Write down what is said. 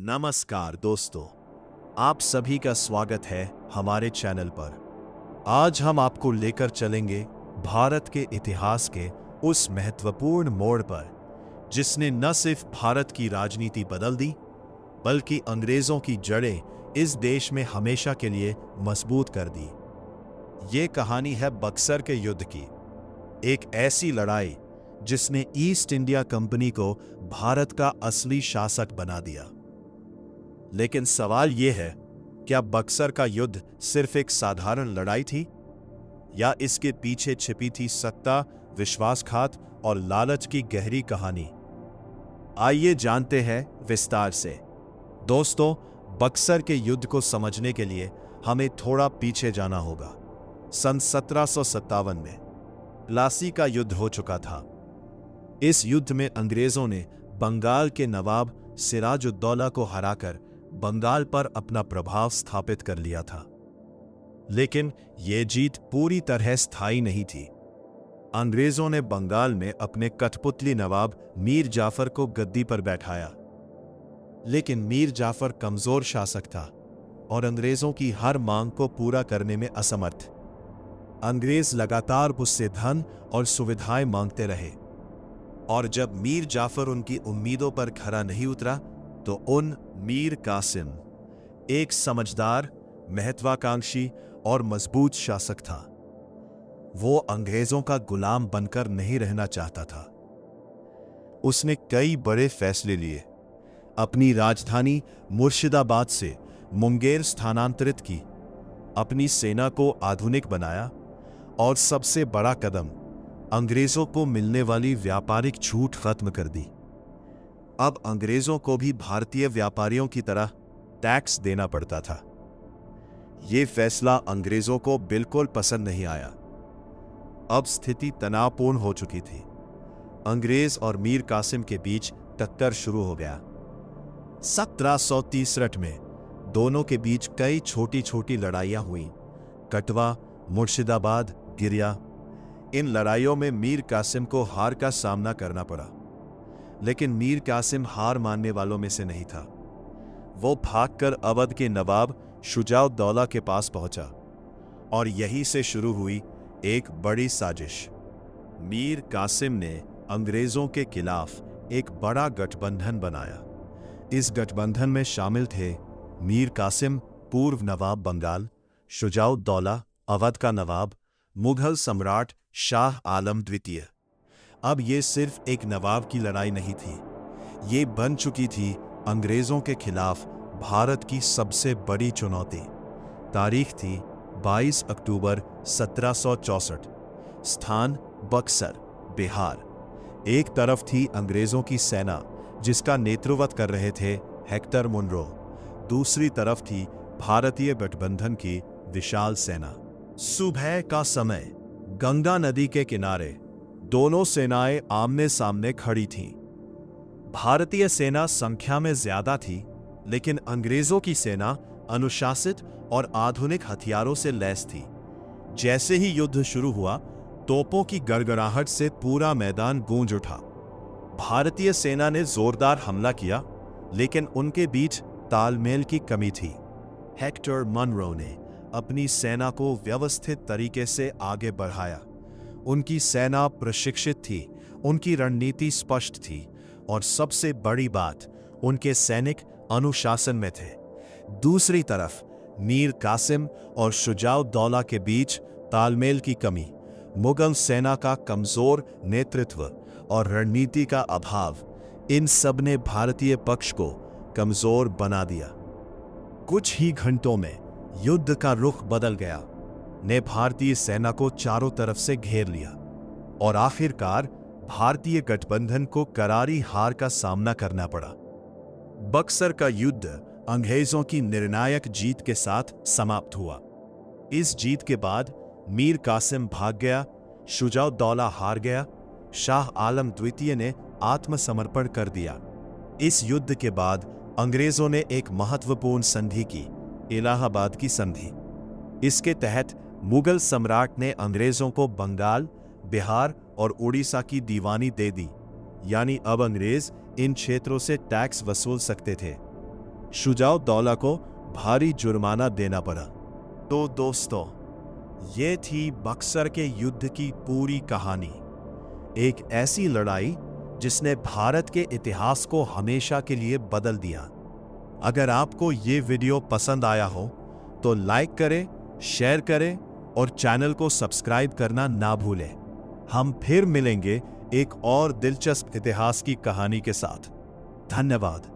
नमस्कार दोस्तों, आप सभी का स्वागत है हमारे चैनल पर। आज हम आपको लेकर चलेंगे भारत के इतिहास के उस महत्वपूर्ण मोड़ पर जिसने न सिर्फ भारत की राजनीति बदल दी, बल्कि अंग्रेजों की जड़ें इस देश में हमेशा के लिए मजबूत कर दी। ये कहानी है बक्सर के युद्ध की, एक ऐसी लड़ाई जिसने ईस्ट इंडिया कंपनी को भारत का असली शासक बना दिया। लेकिन सवाल यह है, क्या बक्सर का युद्ध सिर्फ एक साधारण लड़ाई थी, या इसके पीछे छिपी थी सत्ता, विश्वासघात और लालच की गहरी कहानी? आइए जानते हैं विस्तार से। दोस्तों, बक्सर के युद्ध को समझने के लिए हमें थोड़ा पीछे जाना होगा। सन 1757 में प्लासी का युद्ध हो चुका था। इस युद्ध में अंग्रेजों ने बंगाल के नवाब सिराजुद्दौला को हराकर बंगाल पर अपना प्रभाव स्थापित कर लिया था। लेकिन यह जीत पूरी तरह स्थायी नहीं थी। अंग्रेजों ने बंगाल में अपने कठपुतली नवाब मीर जाफर को गद्दी पर बैठाया, लेकिन मीर जाफर कमजोर शासक था और अंग्रेजों की हर मांग को पूरा करने में असमर्थ। अंग्रेज लगातार उससे धन और सुविधाएं मांगते रहे, और जब मीर जाफर उनकी उम्मीदों पर खरा नहीं उतरा तो मीर कासिम, एक समझदार, महत्वाकांक्षी और मजबूत शासक था। वो अंग्रेजों का गुलाम बनकर नहीं रहना चाहता था। उसने कई बड़े फैसले लिए। अपनी राजधानी मुर्शिदाबाद से मुंगेर स्थानांतरित की, अपनी सेना को आधुनिक बनाया, और सबसे बड़ा कदम, अंग्रेजों को मिलने वाली व्यापारिक छूट खत्म कर दी। अब अंग्रेजों को भी भारतीय व्यापारियों की तरह टैक्स देना पड़ता था। यह फैसला अंग्रेजों को बिल्कुल पसंद नहीं आया। अब स्थिति तनावपूर्ण हो चुकी थी। अंग्रेज और मीर कासिम के बीच टक्कर शुरू हो गया। 1763 में दोनों के बीच कई छोटी छोटी लड़ाइयां हुई। कटवा, मुर्शिदाबाद, गिरिया। इन लड़ाइयों में मीर कासिम को हार का सामना करना पड़ा, लेकिन मीर कासिम हार मानने वालों में से नहीं था। वो भागकर अवध के नवाब शुजाउद्दौला के पास पहुंचा, और यहीं से शुरू हुई एक बड़ी साजिश। मीर कासिम ने अंग्रेजों के खिलाफ एक बड़ा गठबंधन बनाया। इस गठबंधन में शामिल थे मीर कासिम, पूर्व नवाब बंगाल; शुजाउद्दौला, अवध का नवाब; मुगल सम्राट शाह आलम द्वितीय। अब ये सिर्फ एक नवाब की लड़ाई नहीं थी, ये बन चुकी थी अंग्रेजों के खिलाफ भारत की सबसे बड़ी चुनौती। तारीख थी 22 अक्टूबर 1764। स्थान बक्सर, बिहार। एक तरफ थी अंग्रेजों की सेना जिसका नेतृत्व कर रहे थे हेक्टर मुनरो। दूसरी तरफ थी भारतीय गठबंधन की विशाल सेना। सुबह का समय, गंगा नदी के किनारे दोनों सेनाएं आमने सामने खड़ी थीं। भारतीय सेना संख्या में ज्यादा थी, लेकिन अंग्रेजों की सेना अनुशासित और आधुनिक हथियारों से लैस थी। जैसे ही युद्ध शुरू हुआ, तोपों की गड़गड़ाहट से पूरा मैदान गूंज उठा। भारतीय सेना ने जोरदार हमला किया, लेकिन उनके बीच तालमेल की कमी थी। हेक्टर मुनरो ने अपनी सेना को व्यवस्थित तरीके से आगे बढ़ाया। उनकी सेना प्रशिक्षित थी, उनकी रणनीति स्पष्ट थी, और सबसे बड़ी बात, उनके सैनिक अनुशासन में थे। दूसरी तरफ मीर कासिम और शुजाउद्दौला के बीच तालमेल की कमी, मुगल सेना का कमजोर नेतृत्व और रणनीति का अभाव, इन सब ने भारतीय पक्ष को कमजोर बना दिया। कुछ ही घंटों में युद्ध का रुख बदल गया। ने भारतीय सेना को चारों तरफ से घेर लिया, और आखिरकार भारतीय गठबंधन को करारी हार का सामना करना पड़ा। बक्सर का युद्ध अंग्रेजों की निर्णायक जीत के साथ समाप्त हुआ। इस जीत के बाद मीर कासिम भाग गया, शुजाउद्दौला हार गया, शाह आलम द्वितीय ने आत्मसमर्पण कर दिया। इस युद्ध के बाद अंग्रेजों ने एक महत्वपूर्ण संधि की, इलाहाबाद की संधि। इसके तहत मुगल सम्राट ने अंग्रेजों को बंगाल, बिहार और उड़ीसा की दीवानी दे दी, यानी अब अंग्रेज इन क्षेत्रों से टैक्स वसूल सकते थे। शुजाउद्दौला को भारी जुर्माना देना पड़ा। तो दोस्तों, ये थी बक्सर के युद्ध की पूरी कहानी। एक ऐसी लड़ाई जिसने भारत के इतिहास को हमेशा के लिए बदल दिया। अगर आपको ये वीडियो पसंद आया हो तो लाइक करें, शेयर करें और चैनल को सब्सक्राइब करना ना भूलें। हम फिर मिलेंगे एक और दिलचस्प इतिहास की कहानी के साथ। धन्यवाद।